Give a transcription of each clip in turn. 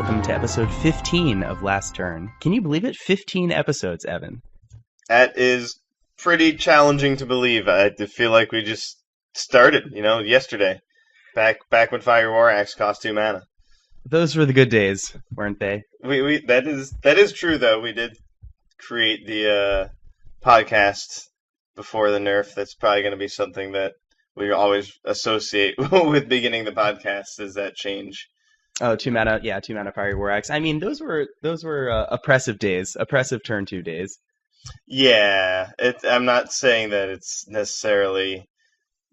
welcome to episode 15 of Last Turn. Can you believe it? 15 episodes, Evan. That is pretty challenging to believe. I feel like we just started, yesterday. Back when Fire War Axe cost 2 mana. Those were the good days, weren't they? That is true though. We did create the podcast before the nerf. That's probably going to be something that we always associate with beginning the podcast, is that change. Oh, 2 mana, 2 mana Fire War Axe. I mean, those were oppressive days, oppressive turn 2 days. Yeah, I'm not saying that it's necessarily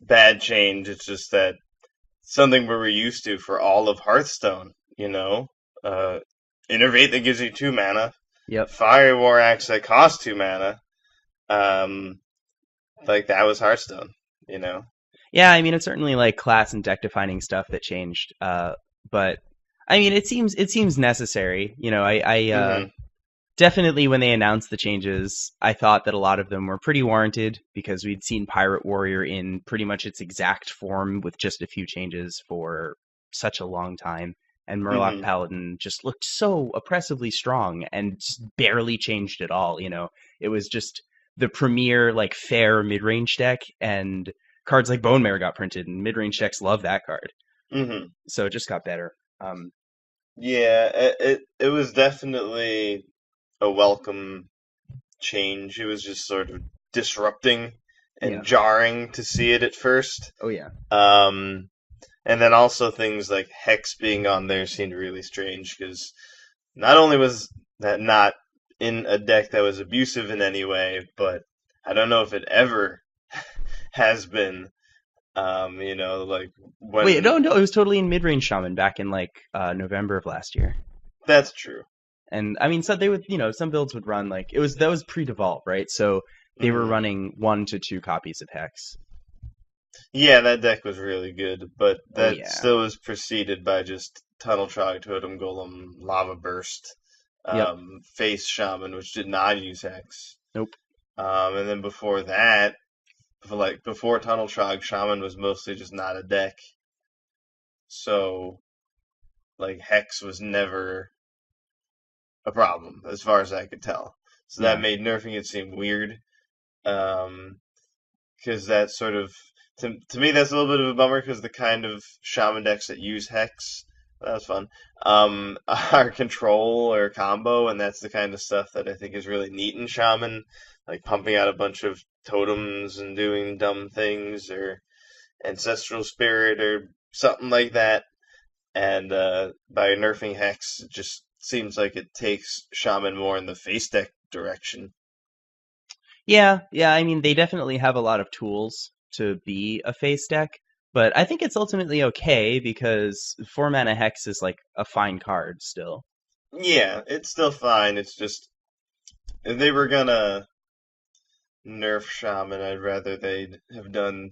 bad change. It's just that something we were used to for all of Hearthstone. Innervate that gives you 2 mana. Yep. Fire War Axe that costs 2 mana. Like that was Hearthstone. Yeah, I mean, it's certainly like class and deck defining stuff that changed. But I mean, it seems necessary. I definitely, when they announced the changes, I thought that a lot of them were pretty warranted because we'd seen Pirate Warrior in pretty much its exact form with just a few changes for such a long time. And Murloc Paladin just looked so oppressively strong and just barely changed at all. It was just the premier, like, fair mid-range deck, and cards like Bone Mare got printed, and mid-range decks love that card. Mm-hmm. So it just got better. It was definitely a welcome change. It was just sort of disrupting and jarring to see it at first. Oh, yeah. And then also things like Hex being on there seemed really strange, because not only was that not in a deck that was abusive in any way, but I don't know if it ever has been. Like when... Wait, no, it was totally in mid-range Shaman back in November of last year. That's true. And I mean, so they would, some builds would run that was pre-devolve, right? So they were running 1 to 2 copies of Hex. Yeah, that deck was really good, but that still was preceded by just Tunnel Trog, Totem Golem, Lava Burst, Face Shaman, which did not use Hex. Nope. And then before that, before Tunnel Trog, Shaman was mostly just not a deck. So, Hex was never a problem, as far as I could tell. So that made nerfing it seem weird. Because that sort of... To me, that's a little bit of a bummer, because the kind of Shaman decks that use Hex, that was fun, are Control or Combo, and that's the kind of stuff that I think is really neat in Shaman, like pumping out a bunch of totems and doing dumb things, or Ancestral Spirit, or something like that. And by nerfing Hex, it just seems like it takes Shaman more in the face deck direction. Yeah, I mean, they definitely have a lot of tools to be a face deck, but I think it's ultimately okay, because 4 mana Hex is a fine card still. Yeah, it's still fine. It's just, if they were gonna nerf Shaman, I'd rather they'd have done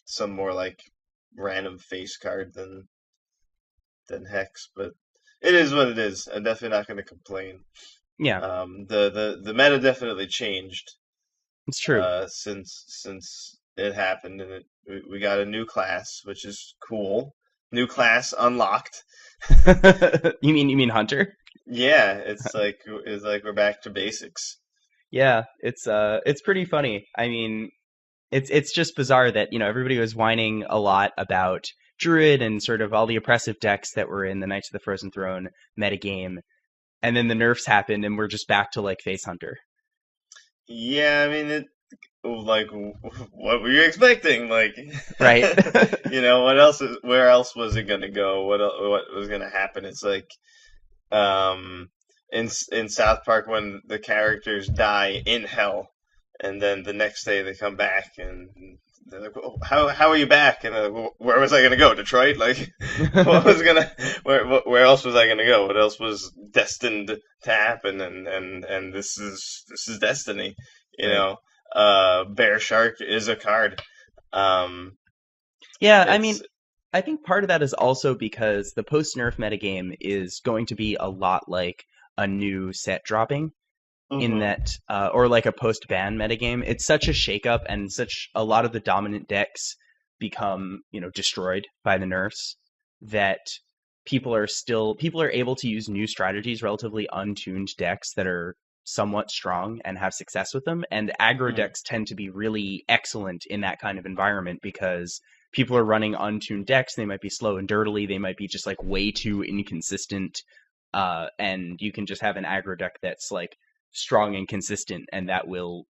some more random face card than Hex, but it is what it is. I'm definitely not gonna complain. Yeah. The meta definitely changed. It's true. Since it happened, and we got a new class, which is cool. New class unlocked. You mean Hunter? Yeah, it's like we're back to basics. Yeah, it's pretty funny. I mean, it's just bizarre that everybody was whining a lot about Druid and sort of all the oppressive decks that were in the Knights of the Frozen Throne metagame, and then the nerfs happened, and we're just back to Face Hunter. Yeah, I mean, what were you expecting? Right. What else? Where else was it gonna go? What was gonna happen? It's in South Park, when the characters die in hell, and then the next day they come back, and they're like, "How are you back?" And they're like, "Where was I gonna go? Detroit? What was where else was I gonna go? What else was destined to happen? And this is destiny, Right. Bear Shark is a card. I mean, I think part of that is also because the post-Nerf metagame is going to be a lot like a new set dropping, in that, or a post-ban metagame. It's such a shakeup, and such a lot of the dominant decks become, destroyed by the nerfs, that people are able to use new strategies, relatively untuned decks that are somewhat strong and have success with them. And aggro Mm. decks tend to be really excellent in that kind of environment because people are running untuned decks. They might be slow and dirtily. They might be just like way too inconsistent. And you can just have an aggro deck that's like strong and consistent, and that'll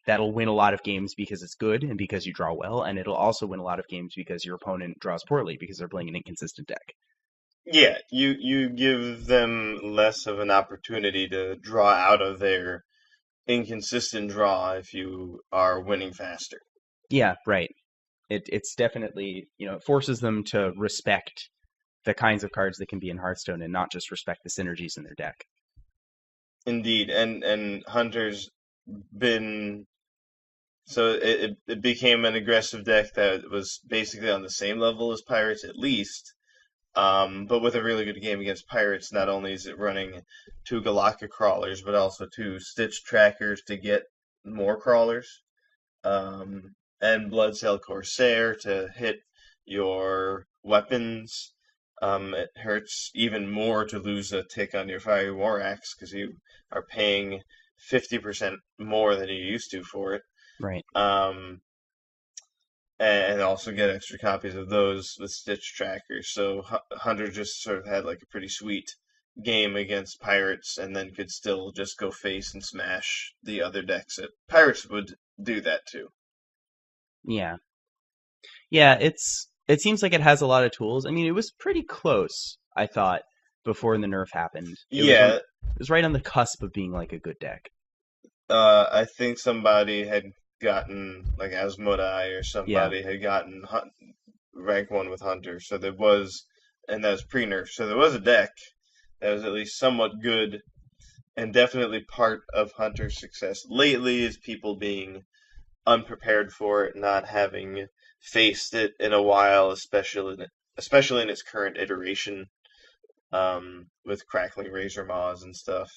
win a lot of games because it's good and because you draw well, and it'll also win a lot of games because your opponent draws poorly because they're playing an inconsistent deck. Yeah, you give them less of an opportunity to draw out of their inconsistent draw if you are winning faster. Yeah, right. It's definitely, it forces them to respect the kinds of cards that can be in Hearthstone and not just respect the synergies in their deck. Indeed, and Hunter's been so it became an aggressive deck that was basically on the same level as Pirates at least. But with a really good game against Pirates, not only is it running two Galactic crawlers, but also two Stitch trackers to get more crawlers. And Bloodsail Corsair to hit your weapons. It hurts even more to lose a tick on your Fiery War Axe because you are paying 50% more than you used to for it. Right. Um, and also get extra copies of those with Stitch trackers. So Hunter just sort of had like a pretty sweet game against Pirates, and then could still just go face and smash the other decks. That Pirates would do that too. Yeah. Yeah, it seems like it has a lot of tools. I mean, it was pretty close, I thought, before the nerf happened. Yeah, It was right on the cusp of being like a good deck. I think somebody had gotten like Asmodai or Yeah. somebody had gotten rank one with Hunter, so there was, and that was pre-nerf, so there was a deck that was at least somewhat good, and definitely part of Hunter's success lately is people being unprepared for it, not having faced it in a while, especially in its current iteration, with crackling razor maws and stuff,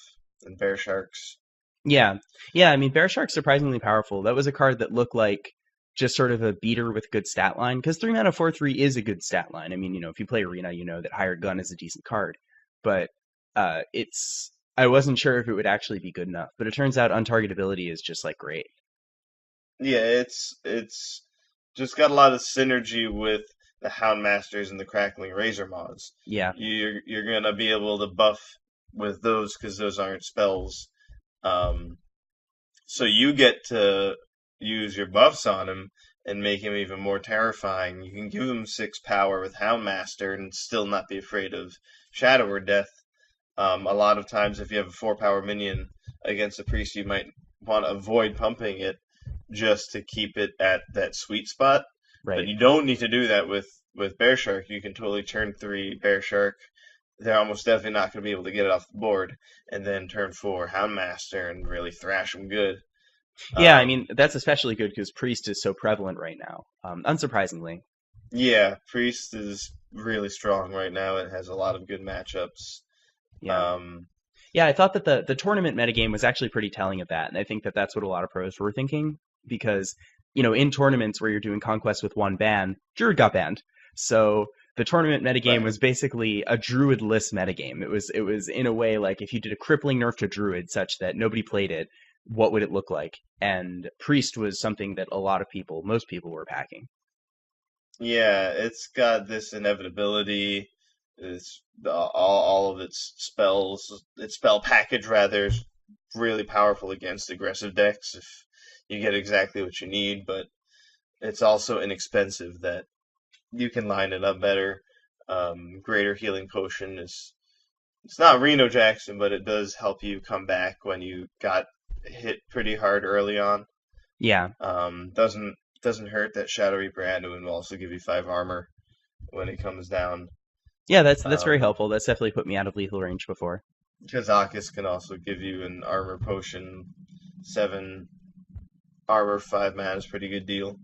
and bear sharks. Yeah. Yeah, I mean, Bear Shark's surprisingly powerful. That was a card that looked like just sort of a beater with good stat line, because 3 mana 4/3 is a good stat line. I mean, if you play Arena, you know that Hired Gun is a decent card. But I wasn't sure if it would actually be good enough. But it turns out untargetability is just like great. Yeah, it's just got a lot of synergy with the Houndmasters and the Crackling Razor mods. Yeah, You're gonna be able to buff with those because those aren't spells. Um, so you get to use your buffs on him and make him even more terrifying. You can give him 6 power with Houndmaster and still not be afraid of Shadow or Death. A lot of times, if you have a 4 power minion against a priest, you might want to avoid pumping it just to keep it at that sweet spot. But right. you don't need to do that with Bear Shark. You can totally turn 3 Bear Shark. They're almost definitely not going to be able to get it off the board, and then turn 4 Houndmaster and really thrash them good. Yeah, I mean, Um, that's especially good because Priest is so prevalent right now, unsurprisingly. yeah, Priest is really strong right now. It has a lot of good matchups. Yeah. Um, Yeah, I thought that the tournament metagame was actually pretty telling of that, and I think that that's what a lot of pros were thinking because in tournaments where you're doing conquest with one ban, Druid got banned, so the tournament metagame right. was basically a Druid-less metagame. It was in a way like if you did a crippling nerf to Druid such that nobody played it, what would it look like? And Priest was something that most people were packing. Yeah, it's got this inevitability. All of its spell package rather, is really powerful against aggressive decks if you get exactly what you need. But it's also inexpensive that you can line it up better. Greater Healing Potion is it's not Reno Jackson, but it does help you come back when you got hit pretty hard early on. Yeah, Doesn't hurt that Shadow Reaper Anduin will also give you 5 armor when it comes down. yeah, that's very Um, helpful. That's definitely put me out of lethal range before. Kazakis can also give you an armor potion. 7 armor, 5 mana is a pretty good deal.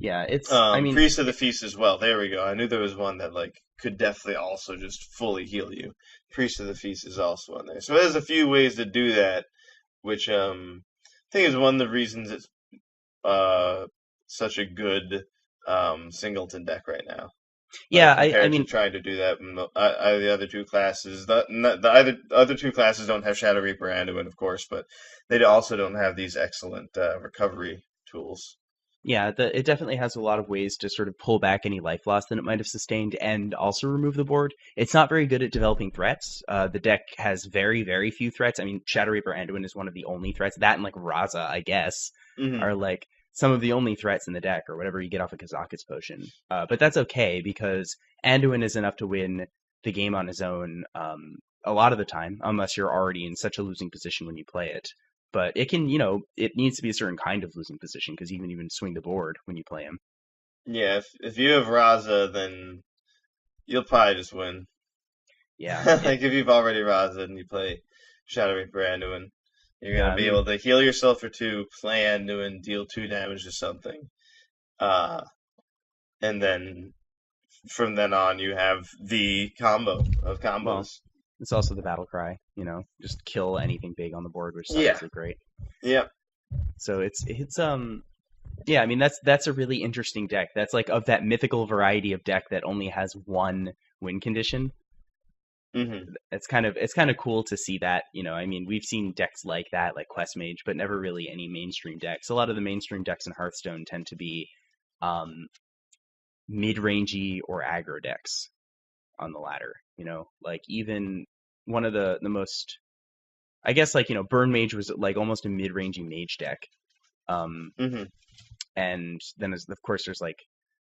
Yeah, I mean, Priest of the Feast as well. There we go. I knew there was one that like could definitely also just fully heal you. Priest of the Feast is also on there. So there's a few ways to do that, which I think is one of the reasons it's uh such a good singleton deck right now. Yeah, I compared to mean, trying to do that in the other two classes. The other two classes don't have Shadow Reaper and Anduin, of course, but they also don't have these excellent recovery tools. yeah, it definitely has a lot of ways to sort of pull back any life loss that it might have sustained and also remove the board. It's not very good at developing threats. The deck has very, very few threats. I mean, Shadow Reaper Anduin is one of the only threats. That and like Raza, I guess, Hmm. are like some of the only threats in the deck, or whatever you get off a Kazakus potion. But that's okay because Anduin is enough to win the game on his own a lot of the time, unless you're already in such a losing position when you play it. But it can, it needs to be a certain kind of losing position because you can even swing the board when you play him. Yeah, if you have Raza, then you'll probably just win. Yeah, Like if you've already Raza and you play Shadow Reaper Anduin, you're yeah. gonna I be mean, able to heal yourself for two, play Anduin, deal two damage to something, uh, and then from then on you have the combo of well, combos. it's also the battle cry. Just kill anything big on the board, which is Yeah. obviously great. Yep. So yeah. I mean, that's a really interesting deck. That's like of that mythical variety of deck that only has one win condition. Hmm. It's kind of cool to see that. I mean, we've seen decks like that, like Quest Mage, but never really any mainstream decks. A lot of the mainstream decks in Hearthstone tend to be um, mid-rangey or aggro decks on the ladder. Like even one of the most, I guess, like Burn Mage was like almost a mid-rangey mage deck. Um, Hmm. and then of course there's like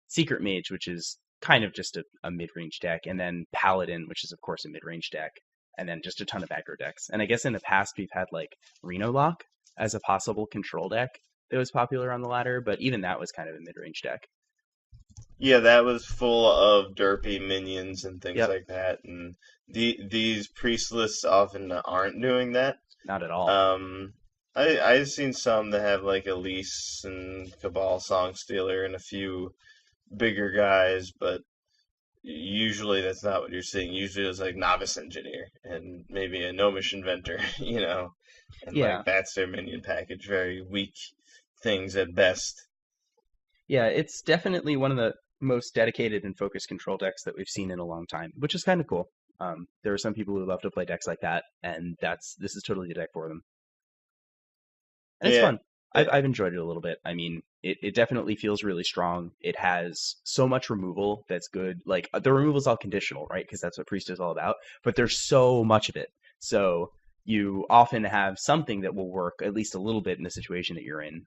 Secret Mage, which is kind of just a mid-range deck, and then Paladin, which is of course a mid-range deck, and then just a ton of aggro decks. And I guess in the past we've had like Reno Lock as a possible control deck that was popular on the ladder, but even that was kind of a mid-range deck. Yeah, that was full of derpy minions and things Yep, like that, and these priest lists often aren't doing that. not at all. Um, I've seen some that have like Elise and Cabal Song Stealer and a few bigger guys, but usually that's not what you're seeing. Usually it's like Novice Engineer and maybe a Gnomish Inventor, and like Yeah, that's their minion package. Very weak things at best. yeah, it's definitely one of the most dedicated and focused control decks that we've seen in a long time, which is kind of cool. There are some people who love to play decks like that, and this is totally the deck for them. And it's Yeah. fun. I've enjoyed it a little bit. I mean, it definitely feels really strong. It has so much removal that's good. Like the removal's all conditional, right? Because that's what Priest is all about. But there's so much of it. So you often have something that will work at least a little bit in the situation that you're in.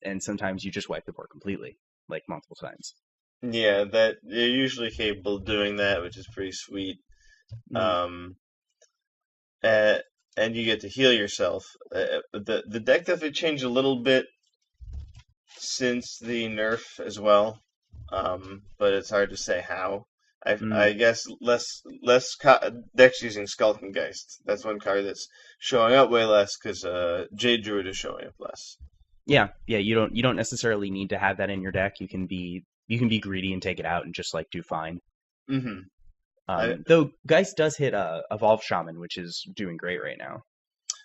And sometimes you just wipe the board completely, like multiple times. Yeah, that they're usually capable of doing that, which is pretty sweet. Mm, Um, uh, and you get to heal yourself. The deck definitely changed a little bit since the nerf as well, but it's hard to say how. mm. I guess decks using Skulking Geist. That's one card that's showing up way less because Jade Druid is showing up less. Yeah, yeah. You don't necessarily need to have that in your deck. You can be greedy and take it out and just like do fine. Hmm. I, Though Geist does hit Evolve Shaman, which is doing great right now.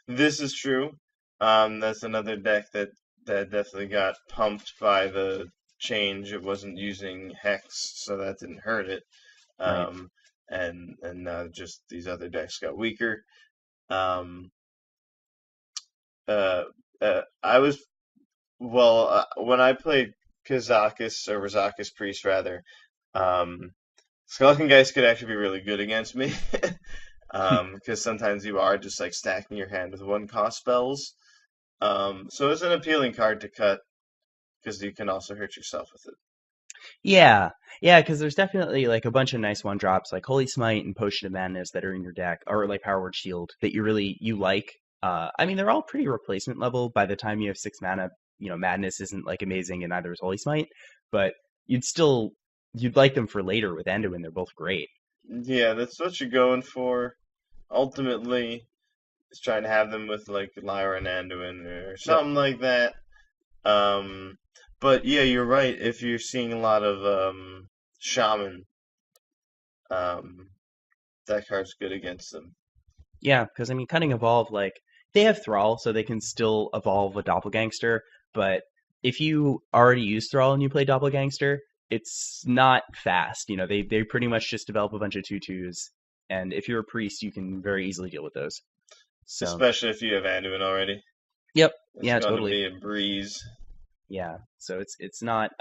this is true. That's another deck that definitely got pumped by the change. It wasn't using Hex, so that didn't hurt it. Right. Um, and now just these other decks got weaker. Um, uh, I was when I played Kazakus or Razakis Priest rather. Um, Skeleton Geist could actually be really good against me. Because sometimes you are just like stacking your hand with one cost spells. So it's an appealing card to cut because you can also hurt yourself with it. Yeah, yeah, because there's definitely like a bunch of nice one drops like Holy Smite and Potion of Madness that are in your deck, or like Power Word Shield that you like. I mean, they're all pretty replacement level. By the time you have 6 mana, Madness isn't like amazing, and neither is Holy Smite, but you'd like them for later with Enduin. They're both great. Yeah, that's what you're going for. Ultimately, is trying to have them with like Lyra and Anduin or Yep. something like that. Um, but yeah, you're right. If you're seeing a lot of Shaman, um, that card's good against them. Yeah, because I mean, cutting evolve like they have Thrall, so they can still evolve a Doppelgangster. But if you already use Thrall and you play Doppelgangster, it's not fast. They pretty much just develop a bunch of tutus, and if you're a priest, you can very easily deal with those. So, Especially if you have Anduin already. yep, It's yeah, going to totally. be a breeze. Yeah, so it's not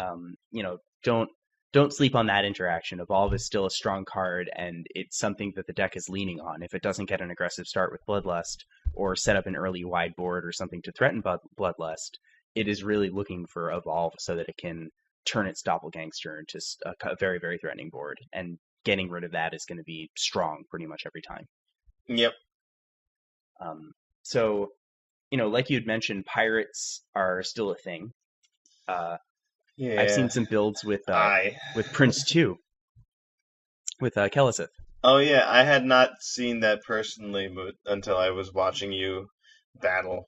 don't sleep on that interaction. Evolve is still a strong card, and it's something that the deck is leaning on. If it doesn't get an aggressive start with Bloodlust, or set up an early wide board or something to threaten Bloodlust, it is really looking for Evolve so that it can turn its Doppelgangster into a very, very threatening board. And getting rid of that is going to be strong pretty much every time. Yep. So, like you'd mentioned, pirates are still a thing. Yeah. I've seen some builds with I. Prince 2, with Kelesith. Oh yeah, I had not seen that personally until I was watching you battle,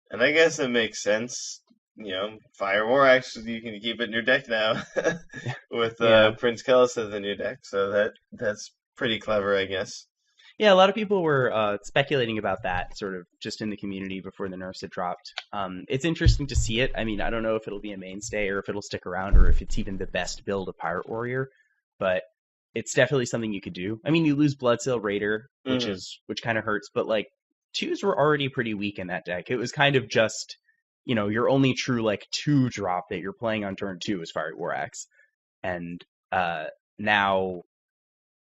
and I guess it makes sense. Fire War actually you can keep it in your deck now with Yeah. Prince Kelesith in your deck, so that's pretty clever, I guess. Yeah, a lot of people were speculating about that sort of just in the community before the nerfs had dropped. It's interesting to see it. I mean, I don't know if it'll be a mainstay or if it'll stick around or if it's even the best build of Pirate Warrior, but it's definitely something you could do. I mean, you lose Bloodsail Raider, which kind of hurts, but like twos were already pretty weak in that deck. It was kind of just, your only true like 2-drop that you're playing on turn 2 is Fiery War Axe. And now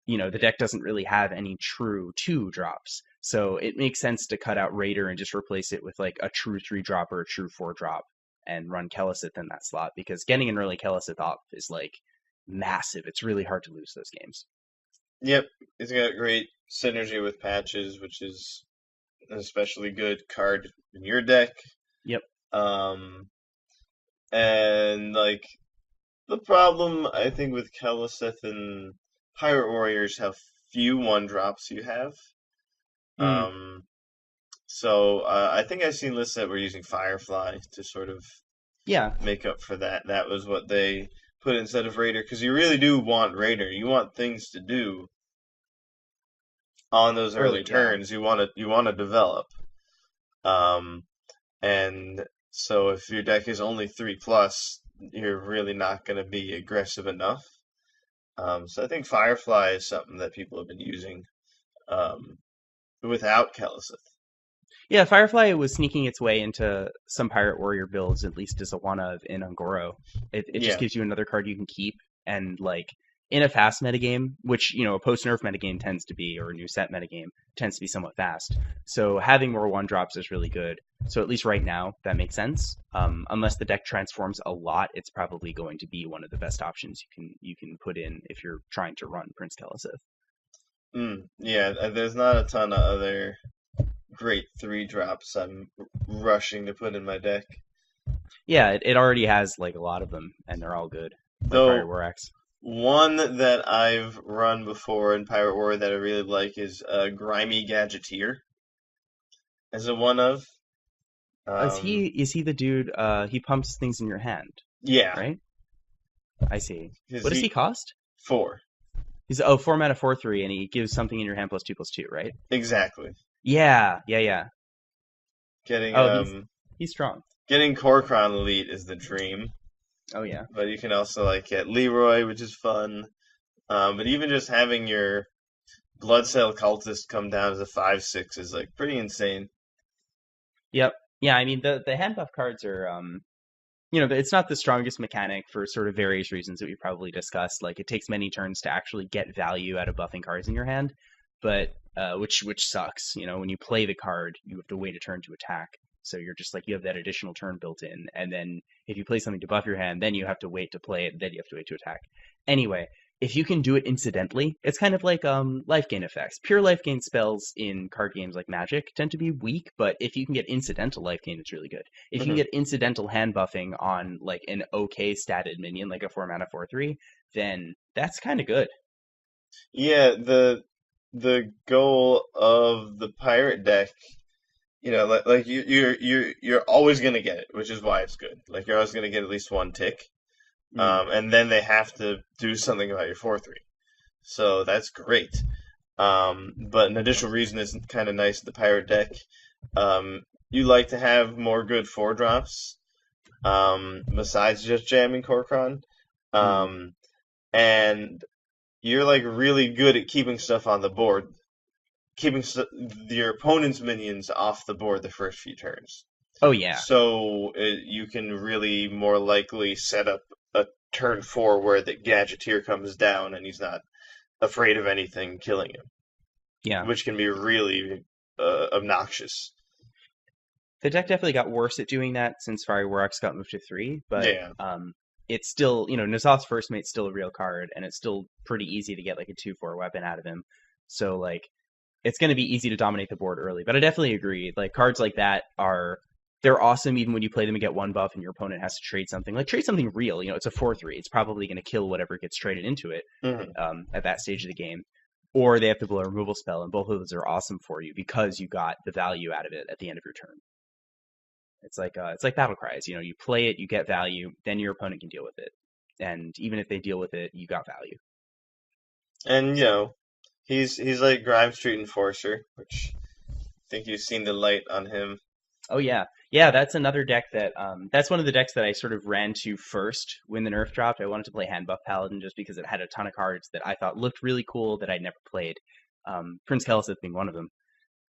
the deck doesn't really have any true 2-drops. So it makes sense to cut out Raider and just replace it with like a true 3-drop or a true 4-drop and run Kelesith in that slot, because getting an early Kelesith off is like massive. It's really hard to lose those games. Yep, it's got great synergy with Patches, which is an especially good card in your deck. Yep. And like the problem I think with Kelesith and Pirate Warriors, how few 1-drops you have. So I think I've seen lists that were using Firefly to sort of make up for that. That was what they put instead of Raider, because you really do want Raider. You want things to do on those early turns. You want to develop. And so if your deck is only 3+, you're really not going to be aggressive enough. So I think Firefly is something that people have been using without Kelesith. Yeah, Firefly was sneaking its way into some Pirate Warrior builds, at least as a one-of in Ungoro. It just gives you another card you can keep, and like in a fast metagame, which a post-nerf metagame tends to be, or a new set metagame tends to be somewhat fast. So having more 1-drops is really good. So at least right now, that makes sense. Unless the deck transforms a lot, it's probably going to be one of the best options you can put in if you're trying to run Prince Kelesith. Yeah, there's not a ton of other great 3-drops I'm rushing to put in my deck. Yeah, it already has like a lot of them, and they're all good. Though Pirate War Axe. One that I've run before in Pirate War that I really like is Grimy Gadgeteer as a one-of. Is he the dude? He pumps things in your hand. Yeah. Right. I see. What does he cost? 4. He's 4 mana 4/3, and he gives something in your hand +2/+2, right? Exactly. Yeah. Getting he's strong. Getting Korkron Elite is the dream. Oh yeah. But you can also like get Leroy, which is fun. But even just having your Bloodsail Cultist come down as a 5/6 is like pretty insane. Yep. Yeah, I mean the hand buff cards are it's not the strongest mechanic for sort of various reasons that we probably discussed. Like it takes many turns to actually get value out of buffing cards in your hand, but which sucks. When you play the card, you have to wait a turn to attack. So you're just like, you have that additional turn built in. And then if you play something to buff your hand, then you have to wait to play it, then you have to wait to attack. Anyway, if you can do it incidentally, it's kind of like life gain effects. Pure life gain spells in card games like Magic tend to be weak, but if you can get incidental life gain, it's really good. If you can get incidental hand buffing on like an okay statted minion, like a 4 mana 4/3, then that's kind of good. Yeah, the goal of the pirate deck, like you're always gonna get it, which is why it's good. Like you're always gonna get at least 1 tick. And then they have to do something about your 4/3. So that's great. But an additional reason is kind of nice in the pirate deck. You like to have more good 4-drops, besides just jamming Korkron. Mm. And you're like really good at keeping stuff on the board, keeping your opponent's minions off the board the first few turns. Oh yeah, So you can really more likely set up a turn 4 where the Gadgeteer comes down and he's not afraid of anything killing him, yeah. which can be really obnoxious. The deck definitely got worse at doing that since Fiery Warx got moved to 3, but Yeah. it's still, N'Zoth's First Mate's still a real card, and it's still pretty easy to get like a 2/4 weapon out of him. So like it's going to be easy to dominate the board early. But I definitely agree. Like cards like that they're awesome even when you play them and get one buff and your opponent has to trade something. Like trade something real. It's a 4/3. It's probably going to kill whatever gets traded into it Hmm. at that stage of the game. Or they have to blow a removal spell, and both of those are awesome for you because you got the value out of it at the end of your turn. It's like battle cries. You play it, you get value, then your opponent can deal with it, and even if they deal with it, you got value. And he's like Grime Street Enforcer, which I think you've seen the light on him. Oh yeah. That's another deck that's one of the decks that I sort of ran to first when the nerf dropped. I wanted to play Handbuff Paladin just because it had a ton of cards that I thought looked really cool that I'd never played. Prince Kelesith being one of them,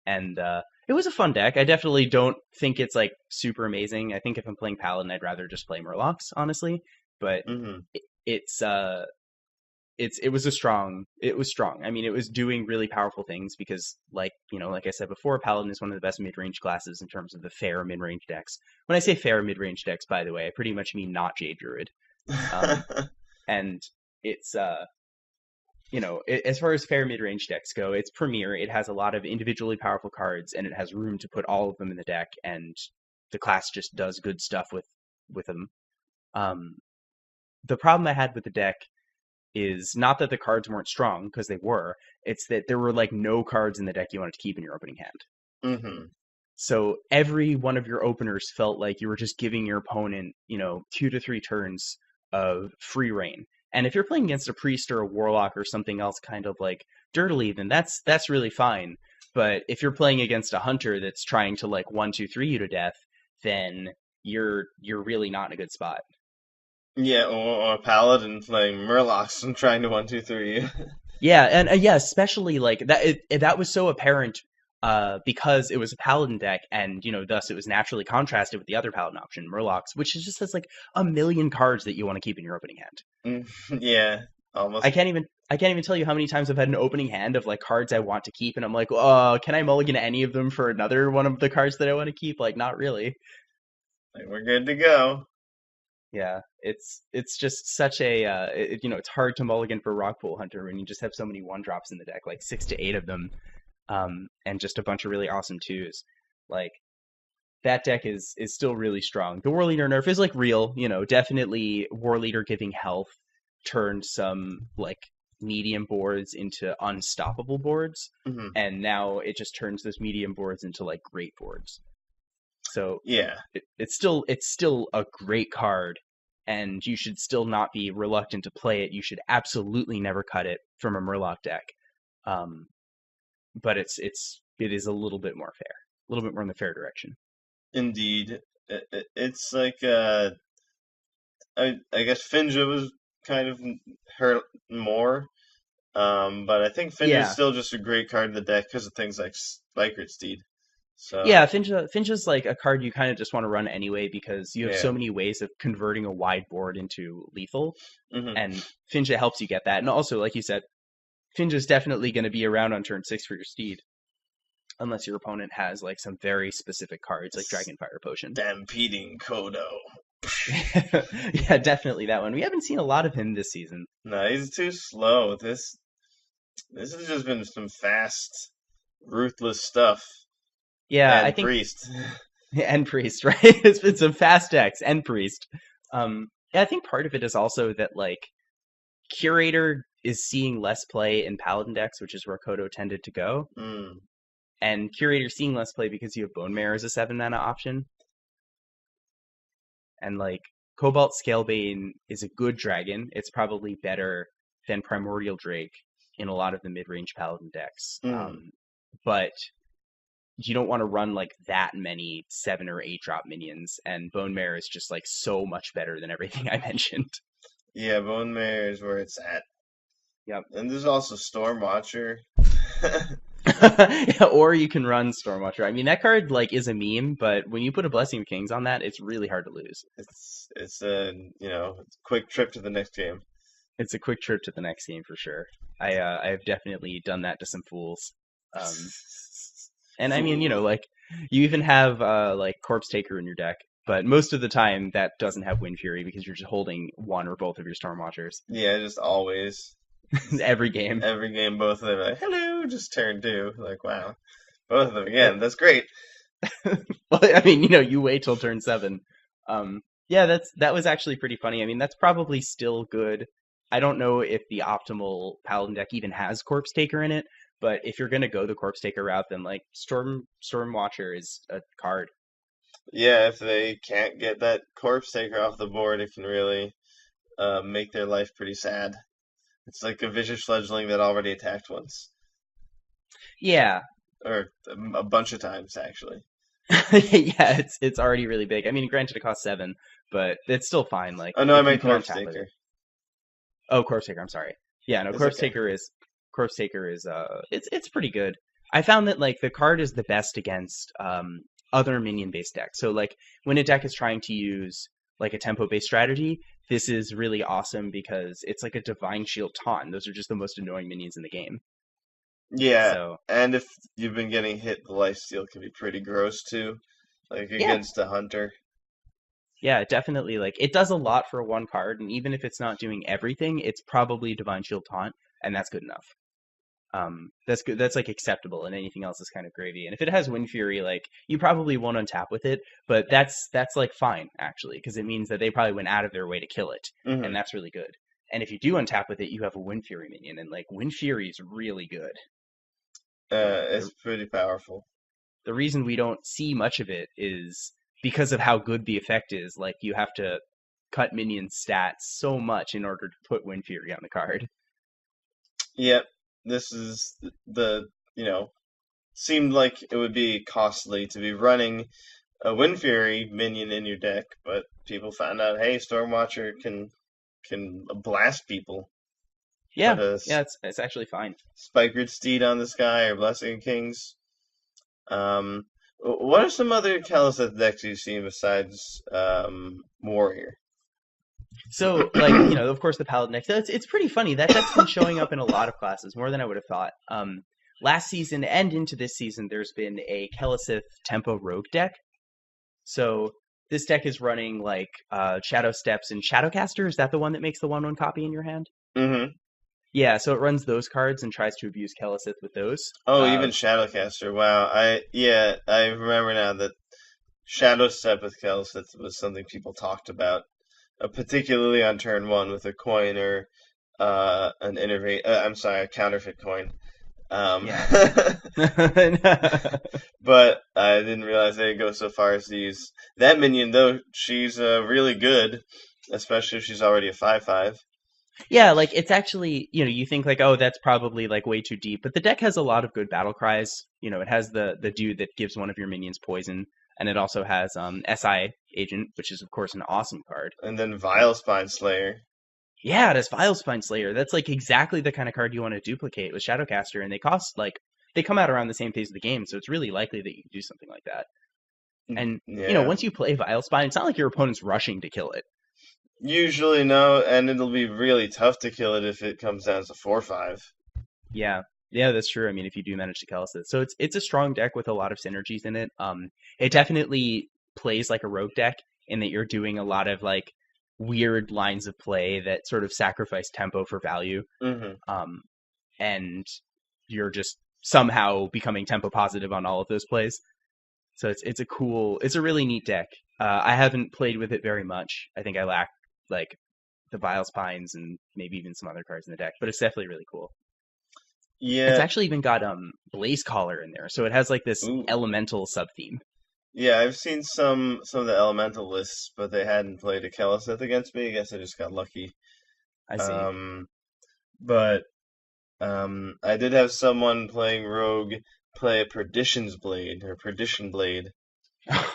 and it was a fun deck. I definitely don't think it's like super amazing. I think if I'm playing Paladin, I'd rather just play Murlocs, honestly. But Hmm. it, it's it was strong. I mean, it was doing really powerful things because like I said before, Paladin is one of the best mid-range classes in terms of the fair mid-range decks. When I say fair mid-range decks, by the way, I pretty much mean not Jade Druid. Um and it's as far as fair mid-range decks go, it's premier. It has a lot of individually powerful cards and it has room to put all of them in the deck, and the class just does good stuff with them. Um the problem I had with the deck is not that the cards weren't strong, because they were. It's that there were like no cards in the deck you wanted to keep in your opening hand. Hmm. So every one of your openers felt like you were just giving your opponent, 2 to 3 turns of free reign. And if you're playing against a priest or a warlock or something else kind of like dirtily, then that's really fine. But if you're playing against a hunter that's trying to like 1, 2, 3 you to death, then you're really not in a good spot. Yeah, or a paladin playing Murlocs and trying to 1, 2, 3. Yeah, and yeah, especially like that. That was so apparent because it was a paladin deck, and thus it was naturally contrasted with the other paladin option, Murlocs, which just has like a million cards that you want to keep in your opening hand. Yeah, I almost. can't even tell you how many times I've had an opening hand of like cards I want to keep, and I'm like, oh, can I mulligan any of them for another one of the cards that I want to keep? Like, not really. Like, we're good to go. Yeah, it's just such a it's hard to mulligan for Rockpool Hunter when you just have so many 1 drops in the deck, like 6 to 8 of them, and just a bunch of really awesome 2s. Like that deck is still really strong. The War Leader nerf is like real, definitely War Leader giving health turned some like medium boards into unstoppable boards, Hmm. and now it just turns those medium boards into like great boards. So Yeah. it's still a great card, and you should still not be reluctant to play it. You should absolutely never cut it from a Murloc deck. Um, but it is a little bit more fair, a little bit more in the fair direction. Indeed. It's like I guess Finja was kind of hurt more, but I think Finja is Yeah, still just a great card in the deck because of things like Spikered Steed. So yeah. Finja's like a card you kind of just want to run anyway because you have yeah. so many ways of converting a wide board into lethal, Hmm. and Finja helps you get that. And also, like you said, Finja's definitely going to be around on turn 6 for your steed, unless your opponent has like some very specific cards like Dragonfire Potion. Stampeding Kodo. Yeah, definitely that one. We haven't seen a lot of him this season. No, he's too slow. This has just been some fast, ruthless stuff. Yeah, I And think Priest. and Priest, right? It's been some fast decks and Priest. Yeah, I think part of it is also that like Curator is seeing less play in Paladin decks, which is where Kodo tended to go, Mm. and Curator seeing less play because you have Bone Mare as a 7 mana option, and like Cobalt Scalebane is a good dragon. It's probably better than Primordial Drake in a lot of the mid-range Paladin decks. Mm. But you don't want to run like that many 7 or 8 drop minions, and Bone Mare is just like so much better than everything I mentioned. Yeah, Bone Mare is where it's at. Yep. And there's also Storm Watcher. Or you can run Stormwatcher. I mean, that card like is a meme, but when you put a Blessing of Kings on that, it's really hard to lose. It's a quick trip to the next game. It's a quick trip to the next game for sure. I have definitely done that to some fools. And I mean, like you even have like Corpse Taker in your deck, but most of the time that doesn't have Wind Fury because you're just holding one or both of your Stormwatchers Yeah, just always. every game. Every game, both of them like, hello, just turn 2. Like, wow. Both of them again. That's great. Well, I mean, you wait till turn 7. Yeah, that was actually pretty funny. I mean, that's probably still good. I don't know if the optimal Paladin deck even has Corpse Taker in it, but if you're gonna go the Corpse Taker route, then like Storm Watcher is a card. Yeah, if they can't get that Corpse Taker off the board, it can really make their life pretty sad. It's like a vicious fledgling that already attacked once. Yeah. Or a bunch of times, actually. Yeah, it's already really big. I mean, granted, it costs 7, but it's still fine. Like, Oh no, I if you meant can Corpse untap it. Taker. Oh, Corpse Taker. I'm sorry. Yeah, no, It's Corpse okay. Taker is it's pretty good. I found that like the card is the best against other minion based decks. So like when a deck is trying to use like a tempo based strategy, this is really awesome because it's like a Divine Shield taunt. Those are just the most annoying minions in the game. Yeah, So and if you've been getting hit, the lifesteal can be pretty gross too. Like yeah, against a hunter. yeah, it definitely like it does a lot for one card, and even if it's not doing everything, it's probably Divine Shield taunt, and that's good enough. That's good. That's like acceptable, and anything else is kind of gravy. And if it has Wind Fury, like you probably won't untap with it, but that's like fine actually, because it means that they probably went out of their way to kill it, Hmm. and that's really good. And if you do untap with it, you have a Wind Fury minion, and like Wind Fury is really good. The It's pretty powerful. the reason we don't see much of it is because of how good the effect is. Like you have to cut minion stats so much in order to put Wind Fury on the card. Yep, this is seemed like it would be costly to be running a Wind Fury minion in your deck, but people found out, hey, Stormwatcher can blast people. Yeah, Put a yeah, it's actually fine. Spikered Steed on this guy or Blessing of Kings. Um, what are some other Caliseth decks you've seen besides Warrior? So, like, of course, the Paladin deck. It's pretty funny. That deck's been showing up in a lot of classes, more than I would have thought. Last season and into this season, there's been a Kelesith Tempo Rogue deck. So this deck is running like Shadow Steps and Shadowcaster. Is that the one that makes the 1/1 copy in your hand? Mm-hmm. Yeah, so it runs those cards and tries to abuse Kelesith with those. Oh, even Shadowcaster. Wow. I remember now that Shadow Step with Caliseth was something people talked about, particularly on turn 1 with a coin or an innervate. I'm sorry, a counterfeit coin. Yeah. But I didn't realize they'd go so far as to use that minion. Though she's really good, especially if she's already a 5/5. Yeah, like it's actually, you think like, oh, that's probably like way too deep, but the deck has a lot of good battle cries. It has the dude that gives one of your minions poison, and it also has SI Agent, which is of course an awesome card. And then And Vile Spine Slayer. yeah, it has Vilespine Slayer. That's like exactly the kind of card you want to duplicate with Shadowcaster, and they come out around the same phase of the game, so it's really likely that you can do something like that. And Yeah. once you play Vilespine, it's not like your opponent's rushing to kill it. Usually no, and it'll be really tough to kill it if it comes down to 4/5. Yeah, yeah, that's true. I mean, if you do manage to callous it, so it's a strong deck with a lot of synergies in it. It definitely plays like a rogue deck in that you're doing a lot of like weird lines of play that sort of sacrifice tempo for value. Mm-hmm. And you're just somehow becoming tempo positive on all of those plays. So it's a really neat deck. I haven't played with it very much. I think I lack like the Vile Spines and maybe even some other cards in the deck, but it's definitely really cool. It's Yeah. actually even got Blaze Caller in there, so it has like this Ooh. elemental sub theme. Yeah, I've seen some of the elemental lists, but they hadn't played a Keleseth against me. I guess I just got lucky. I see. Um, but I did have someone playing Rogue play a Perdition's Blade or Perdition Blade,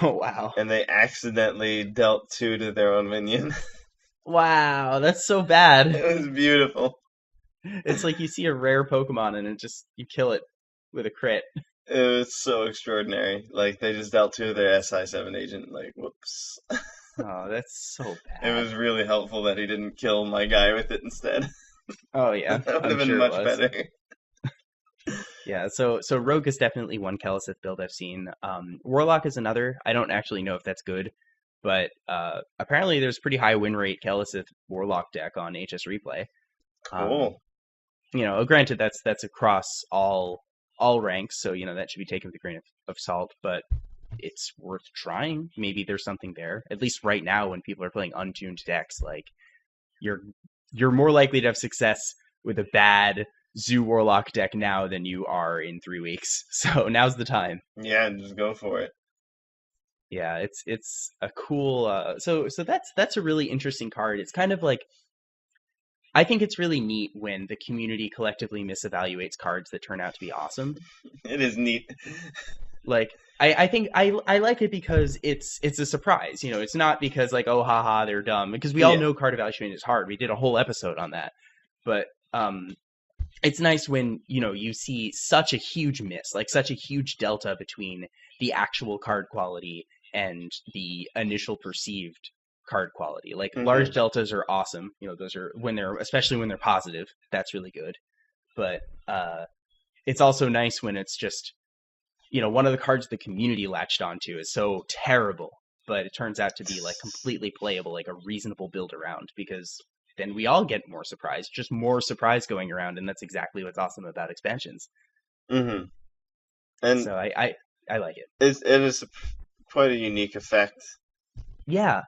Oh wow. and they accidentally dealt 2 to their own minion. Wow, that's so bad. It was beautiful. It's like you see a rare Pokemon and it just you kill it with a crit. It was so extraordinary. Like they just dealt to their SI7 agent. Like, whoops. Oh, that's so It bad. was really helpful that he didn't kill my guy with it instead. Oh yeah, That would I'm have been sure it much was. better. Yeah, so Rogue is definitely one Kelesith build I've seen. Warlock is another. I don't actually know if that's good, but apparently there's pretty high win rate Kelesith Warlock deck on HS Replay. Um, Cool. Granted that's across all ranks, so that should be taken with a grain of salt, but it's worth trying. Maybe there's something there. At least right now, when people are playing untuned decks, like you're you're more likely to have success with a bad Zoo Warlock deck now than you are in 3 weeks. So now's the time. Yeah, just go for it. Yeah, it's a cool. So that's a really interesting card. It's kind of like I think it's really neat when the community collectively misevaluates cards that turn out to be awesome. It is neat. Like I think I like it because it's a surprise. It's not because like, oh haha, they're dumb, because we all Yeah. know card evaluation is hard. We did a whole episode on that. But it's nice when you see such a huge miss, like such a huge delta between the actual card quality and the initial perceived card quality. Like large hmm deltas are awesome. Those are especially when they're positive, that's really good. But it's also nice when it's just one of the cards the community latched onto is so terrible, but it turns out to be like completely playable, like a reasonable build around, because then we all get more surprise, just more surprise going around, and that's exactly what's awesome about expansions. hmm And So I like it. it is quite a unique effect. Yeah.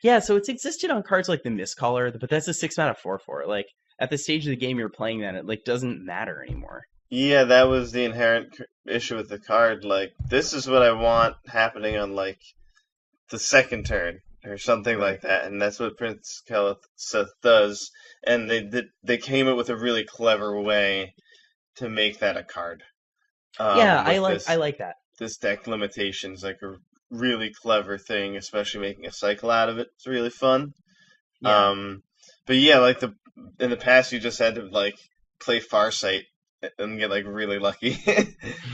Yeah, so it's existed on cards like the Mistcaller, but that's a 6-mana 4/4. Like at the stage of the game you're playing that, it like doesn't matter anymore. Yeah, that was the inherent issue with the card. Like, this is what I want happening on like the second turn or something Right. like that, and that's what Prince Kelithseth does. And they came up with a really clever way to make that a card. Yeah, I With like I like that. this deck limitations, like a really clever thing, especially making a cycle out of it. It's really fun. Yeah. Um, but yeah, like in the past, you just had to like play Farsight and get like really lucky,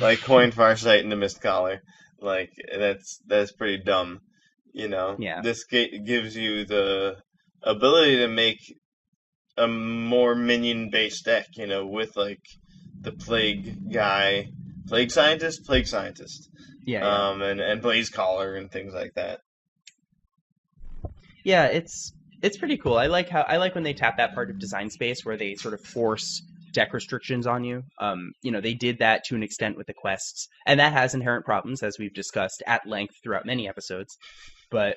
like coin Farsight into Mist Collar. Like that's pretty dumb. Yeah. This gives you the ability to make a more minion based deck. With like the plague scientist, Yeah, yeah. and blaze collar and things like that. Yeah, it's pretty cool. I like when they tap that part of design space where they sort of force deck restrictions on you. They did that to an extent with the quests, and that has inherent problems, as we've discussed at length throughout many episodes. But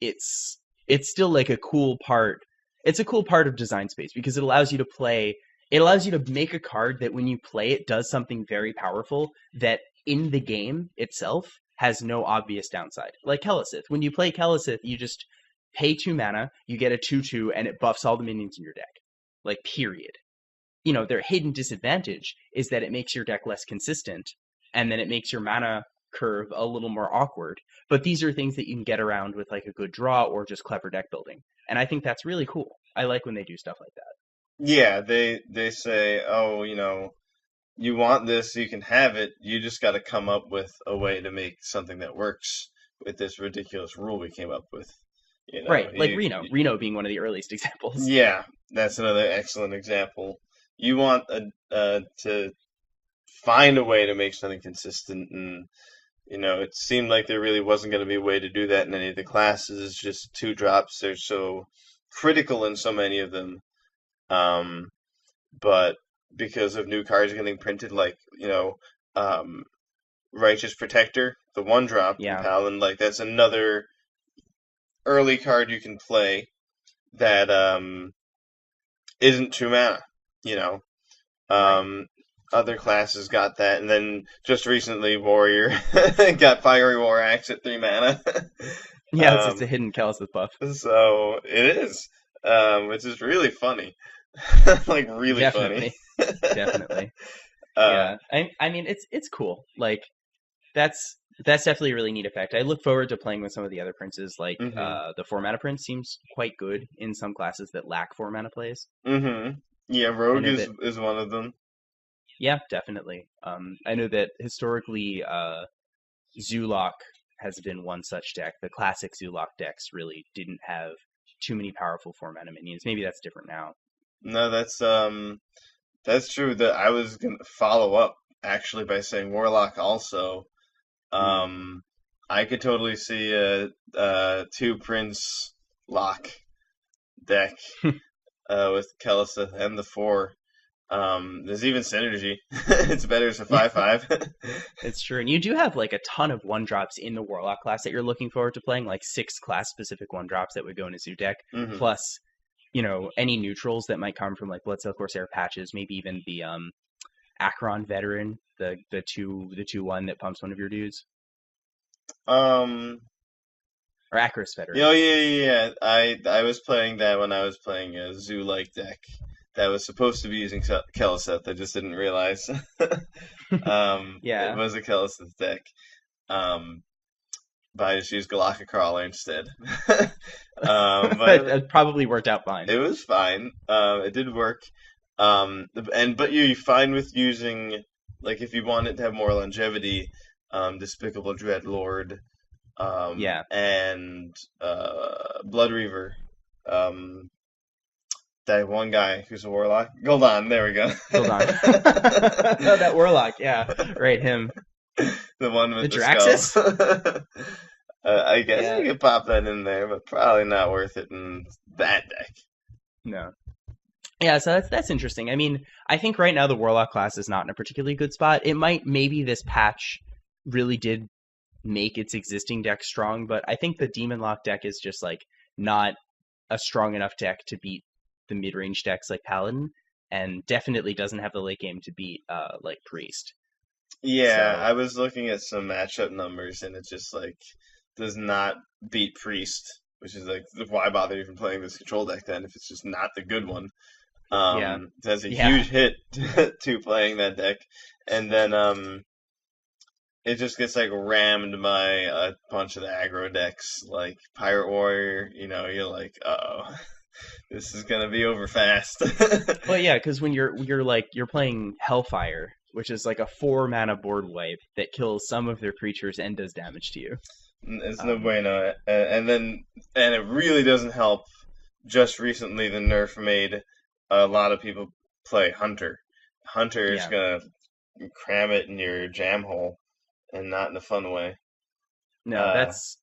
it's it's still like a cool part. It's a cool part of design space because it allows you to play. It allows you to make a card that when you play it does something very powerful that in the game itself has no obvious downside. Like Kelesith. When you play Kelesith, you just pay 2 mana, you get a 2/2, and it buffs all the minions in your deck. Like, period. Their hidden disadvantage is that it makes your deck less consistent, and then it makes your mana curve a little more awkward. But these are things that you can get around with like a good draw or just clever deck building. And I think that's really cool. I like when they do stuff like that. Yeah, they say, oh, you want this, you can have it. You just got to come up with a way to make something that works with this ridiculous rule we came up with. Right, like Reno being one of the earliest examples. Yeah, that's another excellent example. You want to find a way to make something consistent, and it seemed like there really wasn't going to be a way to do that in any of the classes. Just 2 drops. They're so critical in so many of them. Um, but because of new cards getting printed, like um, Righteous Protector, the 1-drop in Yeah, Paladin, like that's another early card you can play that isn't 2 mana. You know, right. um, other classes got that, and then just recently Warrior got Fiery War Axe at 3 mana. Yeah, it's a hidden Kelesith buff. So it is, which is really funny, like really funny. Definitely. Definitely. uh, Yeah. I mean it's cool. Like that's That's definitely a really neat effect. I look forward to playing with some of the other princes. Like Mm-hmm. the 4 mana prince seems quite good in some classes that lack 4 mana plays. Mm-hmm. Yeah, I Rogue know that. is one of them. Yeah, definitely. I know that historically, Zulok has been one such deck. The classic Zulok decks really didn't have too many powerful 4 mana minions. Maybe that's different now. No, that's true. That I was gonna follow up actually by saying Warlock also. Mm. Um, I could totally see a two Prince lock deck with Kelisa and the four. There's even synergy. It's better as a Yeah, 5/5. it's true. And you do have like a ton of 1 drops in the Warlock class that you're looking forward to playing, like 6 class specific 1 drops that would go in a Zoo deck, hmm plus, any neutrals that might come from like Bloodsail Corsair patches, maybe even the Acheron veteran, the 2/1 that pumps one of your dudes, Um, or Akros veteran. yeah. I was playing that when I was playing a zoo-like deck that was supposed to be using Keleseth. I just didn't realize. It Yeah, was a Keleseth deck. Um, but I just used Galaka Crawler instead. But it probably worked out fine. it was fine. It did work. But you're fine with using, like, if you wanted to have more longevity, Despicable Dreadlord, Yeah, and Blood Reaver. Um, that one guy who's a warlock. Hold on, there we go. Gul'dan. That Warlock, yeah, right, him. The one The with the Draxus? skull. I guess Yeah, you could pop that in there, but probably not worth it in that deck. no. Yeah, so that's interesting. I mean, I think right now the Warlock class is not in a particularly good spot. Maybe this patch really did make its existing deck strong, but I think the Demon Lock deck is just like not a strong enough deck to beat the mid range decks like Paladin, and definitely doesn't have the late game to beat like Priest. Yeah, So I was looking at some matchup numbers, and it just like does not beat Priest, which is like why bother even playing this control deck then if it's just not the good one. yeah, That's a yeah, huge hit to playing that deck, and then it just gets like rammed by a bunch of the aggro decks like Pirate Warrior. You know, you're like, oh, this is gonna be over fast. well, yeah, because when you're playing Hellfire, which is like a 4 mana board wipe that kills some of their creatures and does damage to you. It's no Um, bueno. And it really doesn't help. Just recently, the nerf made a lot of people play Hunter. Hunter is yeah, gonna cram it in your jam hole, and not in a fun way. no, Uh, that's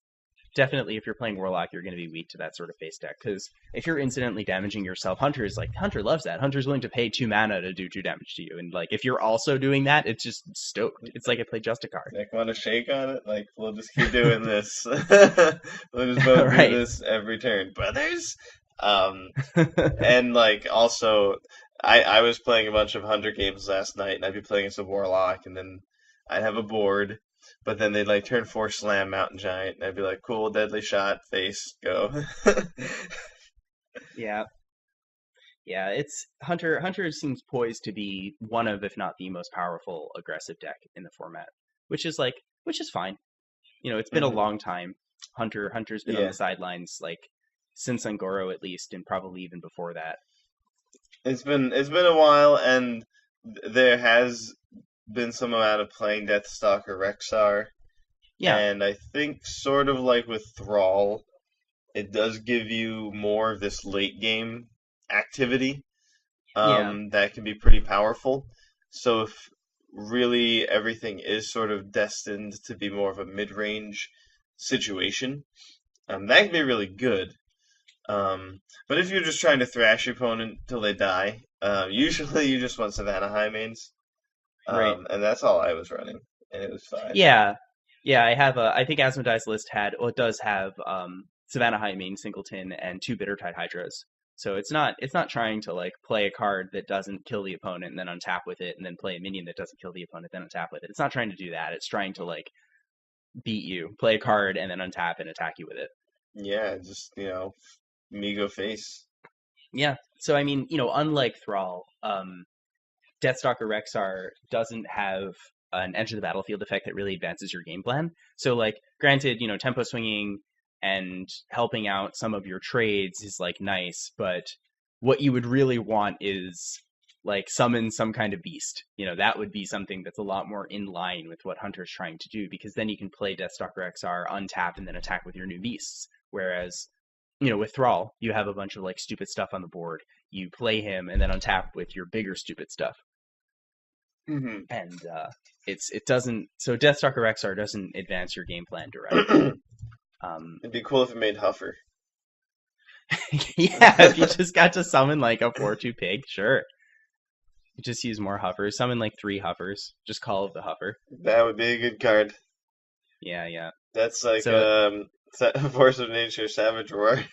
definitely if you're playing Warlock, you're going to be weak to that sort of face deck. Because if you're incidentally damaging yourself, Hunter loves that. Hunter's willing to pay 2 mana to do 2 damage to you, and like if you're also doing that, it's just stoked. It's like I played Justicar. like, want to shake on it? Like, we'll just keep doing this. We'll just both do Right. this every turn, brothers. Um, and like also, I was playing a bunch of Hunter games last night, and I'd be playing as a Warlock, and then I'd have a board, but then they'd like turn 4 Slam Mountain Giant, and I'd be like, cool, deadly shot, face, go. Yeah. Yeah, it's Hunter. Hunter seems poised to be one of, if not the most powerful aggressive deck in the format, which is fine. It's been a hmm long time. Hunter's been on the Yeah, sidelines like since Ungoro at least, and probably even before that. it's been a while, and there has been some amount of playing Deathstalker Rexar, Yeah, and I think sort of like with Thrall, it does give you more of this late game activity yeah, that can be pretty powerful. So if really everything is sort of destined to be more of a mid range situation, that can be really good. But if you're just trying to thrash your opponent till they die, usually you just want Savannah High mains, right. and that's all I was running, and it was fine. Yeah, yeah. I think Asmodee's list it does have Savannah High main Singleton and 2 Bittertide Hydras. So it's not trying to like play a card that doesn't kill the opponent and then untap with it, and then play a minion that doesn't kill the opponent then untap with it. It's not trying to do that. It's trying to like beat you, play a card, and then untap and attack you with it. Yeah, just Migo face. Yeah. So I mean, unlike Thrall, Deathstalker Rexar doesn't have an enter the battlefield effect that really advances your game plan. So like, granted, tempo swinging and helping out some of your trades is like nice, but what you would really want is like summon some kind of beast. That would be something that's a lot more in line with what Hunter's trying to do, because then you can play Deathstalker XR untap and then attack with your new beasts. Whereas, with Thrall, you have a bunch of like stupid stuff on the board. You play him and then untap with your bigger stupid stuff. Mm-hmm. And it doesn't. So Deathstalker XR doesn't advance your game plan directly. It'd be cool if it made Huffer. Yeah, if you just got to summon like a 4/2 pig, sure. You just use more Huffers. Summon like 3 Huffers. Just Call of the Huffer. That would be a good card. Yeah. That's like Force of Nature Savage Roar.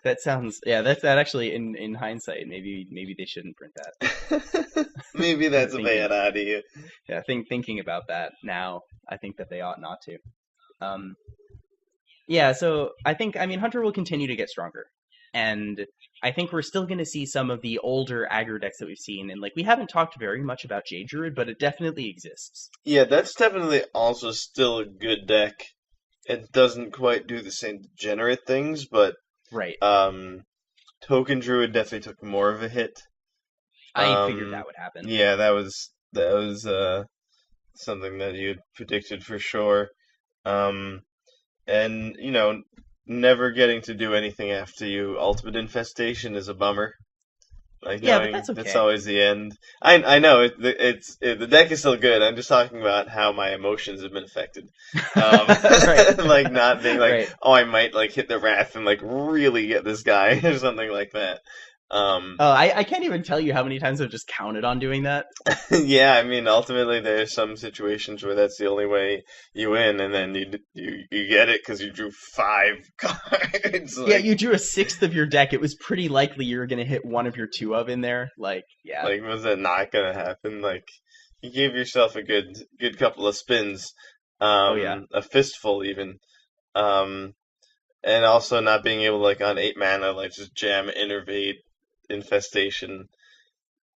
That sounds that actually in hindsight maybe they shouldn't print that. Maybe that's a bad idea. Yeah, thinking about that now, I think that they ought not to. Yeah, so I mean Hunter will continue to get stronger. And I think we're still going to see some of the older aggro decks that we've seen. And like, we haven't talked very much about Jade Druid, but it definitely exists. Yeah, that's definitely also still a good deck. It doesn't quite do the same degenerate things, but right. Token Druid definitely took more of a hit. I figured that would happen. Yeah, that was something that you had predicted for sure. And never getting to do anything after you Ultimate Infestation is a bummer. Like, yeah, but that's okay. That's always the end. I know the deck is still good. I'm just talking about how my emotions have been affected. Like not being like, right. Oh, I might like hit the Wrath and like really get this guy or something like that. I can't even tell you how many times I've just counted on doing that. Yeah, I mean, ultimately there's some situations where that's the only way you win, and then you get it because you drew 5 cards. Like, yeah, you drew a 1/6 of your deck. It was pretty likely you were going to hit one of your 2 of in there. Like, yeah. Like, was that not going to happen? Like, you gave yourself a good couple of spins. A fistful even. And also not being able to, like, on 8 mana, like, just jam Innervate Infestation.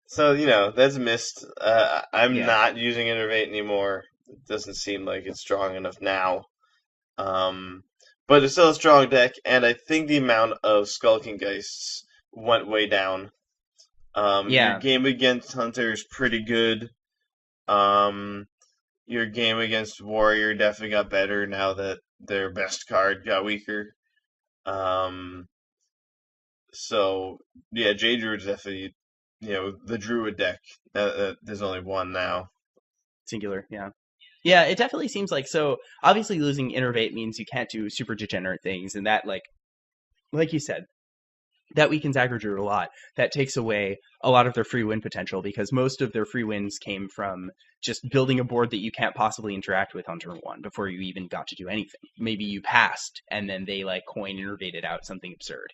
So, that's missed. I'm not using Innervate anymore. It doesn't seem like it's strong enough now. But it's still a strong deck, and I think the amount of Skulking Geists went way down. Your game against Hunter is pretty good. Your game against Warrior definitely got better now that their best card got weaker. So, yeah, Jade Druid's definitely, the Druid deck. There's only one now. Singular, yeah. Yeah, it definitely seems like, so, obviously losing Innervate means you can't do super degenerate things, and that, like you said, that weakens Aggro Druid a lot. That takes away a lot of their free win potential, because most of their free wins came from just building a board that you can't possibly interact with on turn 1 before you even got to do anything. Maybe you passed, and then they, like, coin Innervated out something absurd.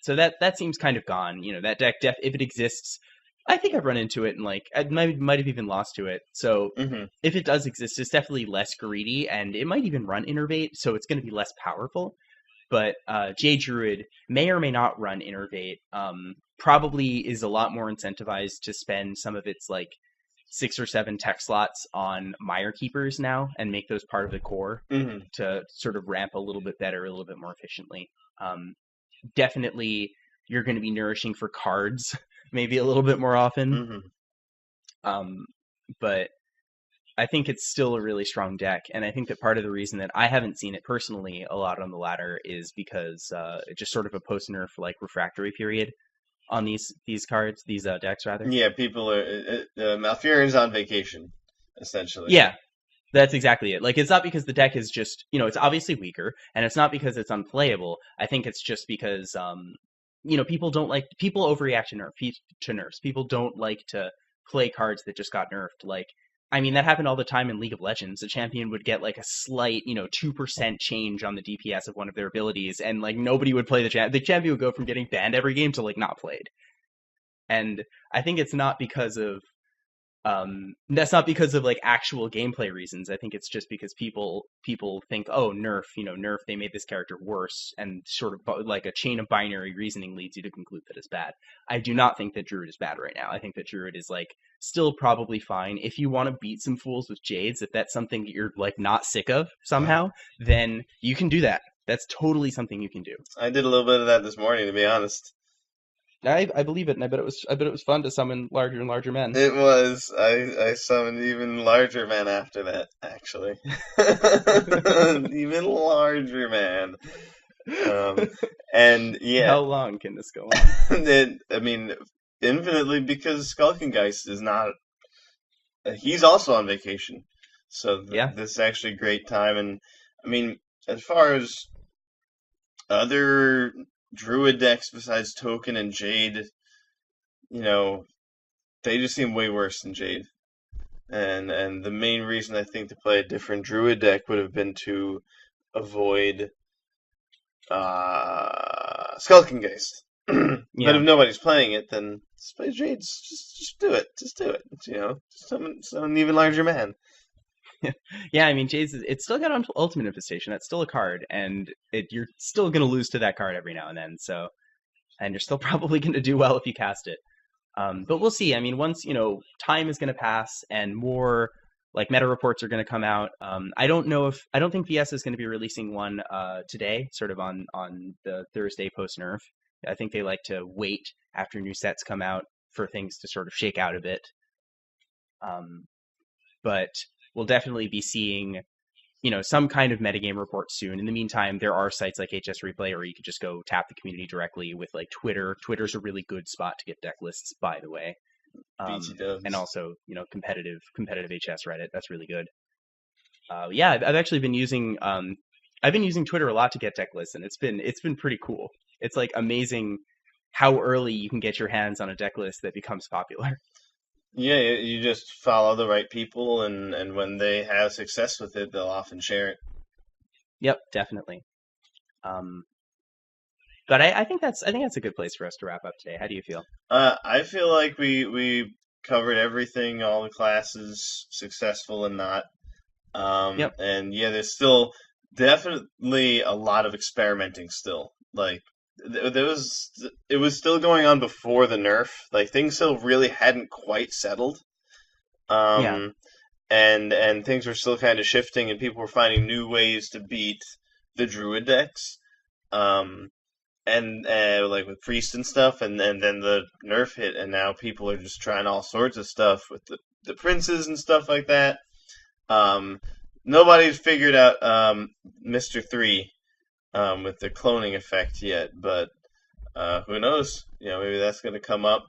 So that seems kind of gone. That deck, if it exists, I think I've run into it and like I might have even lost to it. So if it does exist, it's definitely less greedy, and it might even run Innervate, so it's going to be less powerful. But Jade Druid may or may not run Innervate. Probably is a lot more incentivized to spend some of its like 6 or 7 tech slots on Mire Keepers now and make those part of the core to sort of ramp a little bit better, a little bit more efficiently. Definitely you're going to be nourishing for cards maybe a little bit more often. But I think it's still a really strong deck, and I think that part of the reason that I haven't seen it personally a lot on the ladder is because it's just sort of a post-nerf like refractory period on these cards, these decks rather. Yeah, people are Malfurion's on vacation essentially. Yeah. That's exactly it. Like, it's not because the deck is just, it's obviously weaker, and it's not because it's unplayable. I think it's just because, people overreact to nerfs. People don't like to play cards that just got nerfed. Like, I mean, that happened all the time in League of Legends. A champion would get like a slight, 2% change on the DPS of one of their abilities, and like nobody would play the champion. The champion would go from getting banned every game to like not played. And I think it's not because of That's not because of like actual gameplay reasons. I think it's just because people think, oh, Nerf, Nerf, they made this character worse, and sort of like a chain of binary reasoning leads you to conclude that it's bad. I do not think that Druid is bad right now. I think that Druid is like still probably fine. If you want to beat some fools with Jades, if that's something that you're like not sick of somehow, then you can do that. That's totally something you can do. I did a little bit of that this morning, to be honest. I believe it, and I bet it was fun to summon larger and larger men. It was. I summoned even larger men after that, actually. Even larger man. And yeah. How long can this go on? I mean, infinitely, because Skulkengeist is not. He's also on vacation, so this is actually a great time. And I mean, as far as other Druid decks besides Token and Jade, they just seem way worse than Jade. And the main reason I think to play a different Druid deck would have been to avoid Skulkengeist. But if nobody's playing it, then just play Jades. Just do it. Just do it. Just summon an even larger man. Yeah, I mean, Jades, it's still got Ultimate Infestation. That's still a card, and you're still going to lose to that card every now and then. So, and you're still probably going to do well if you cast it. But we'll see. I mean, once time is going to pass and more like meta reports are going to come out. I don't think VS is going to be releasing one today, sort of on the Thursday post Nerf. I think they like to wait after new sets come out for things to sort of shake out a bit. But we'll definitely be seeing, some kind of metagame report soon. In the meantime, there are sites like HS Replay, or you could just go tap the community directly with like Twitter. Twitter's a really good spot to get deck lists, by the way. And also, competitive HS Reddit. That's really good. I've actually been using Twitter a lot to get deck lists, and it's been pretty cool. It's like amazing how early you can get your hands on a deck list that becomes popular. Yeah, you just follow the right people, and when they have success with it, they'll often share it. Yep, definitely. But I think that's a good place for us to wrap up today. How do you feel? I feel like we covered everything, all the classes, successful and not. Yep. And yeah, there's still definitely a lot of experimenting still. Like it was still going on before the nerf. Like things still really hadn't quite settled. And things were still kind of shifting, and people were finding new ways to beat the Druid decks. And like with Priest and stuff, and then the nerf hit, and now people are just trying all sorts of stuff with the princes and stuff like that. Nobody's figured out Mr. 3 with the cloning effect yet, but who knows? Maybe that's going to come up.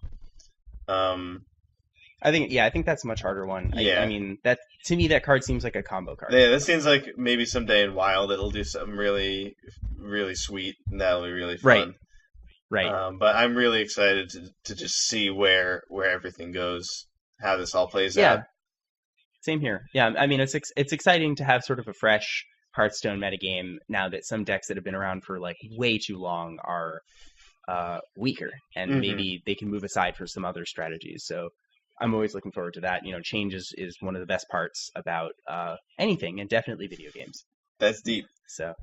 I think that's a much harder one. Yeah. I mean, that to me, that card seems like a combo card. Yeah, that seems like maybe someday in Wild it'll do something really, really sweet, and that'll be really fun. Right. But I'm really excited to just see where everything goes, how this all plays out. Same here. Yeah, I mean, it's exciting to have sort of a fresh Hearthstone metagame now that some decks that have been around for like way too long are weaker, and maybe they can move aside for some other strategies. So I'm always looking forward to that. Change is one of the best parts about anything, and definitely video games. That's deep. So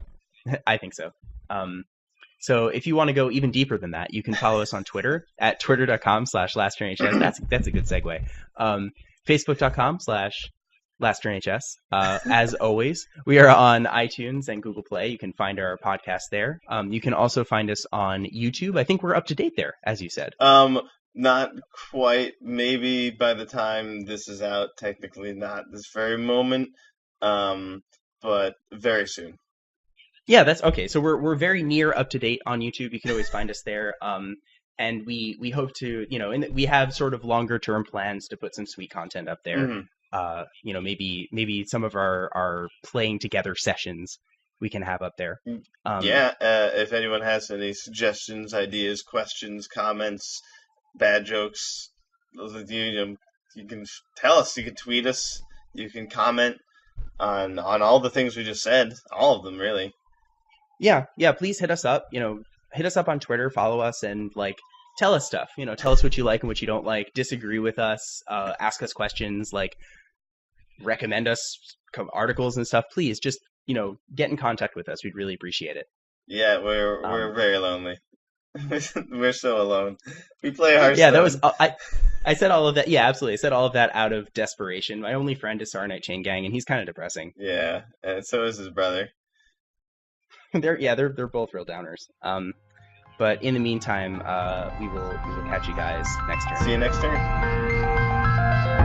I think so. So if you want to go even deeper than that, you can follow us on Twitter at twitter.com/LastTurnHS. That's a good segue. Facebook.com/LastTurnHS. As always, we are on iTunes and Google Play. You can find our podcast there. You can also find us on YouTube. I think we're up to date there, as you said. Not quite. Maybe by the time this is out, technically not this very moment, but very soon. Yeah, that's okay. So we're very near up to date on YouTube. You can always find us there. And we hope to, and we have sort of longer term plans to put some sweet content up there. Maybe some of our playing together sessions we can have up there. If anyone has any suggestions, ideas, questions, comments, bad jokes, you can tell us. You can tweet us. You can comment on all the things we just said. All of them, really. Yeah. Please hit us up. Hit us up on Twitter. Follow us, and tell us stuff. Tell us what you like and what you don't like. Disagree with us. Ask us questions. Like, recommend us articles and stuff. Please just get in contact with us. We'd really appreciate it. Yeah, we're very lonely. We're so alone. We play Hearthstone. Yeah, that was I said all of that. Yeah, absolutely. I said all of that out of desperation. My only friend is Sarnite Chain Gang, and he's kind of depressing. Yeah, and so is his brother. They're both real downers. But in the meantime, we will catch you guys next turn. See you next turn.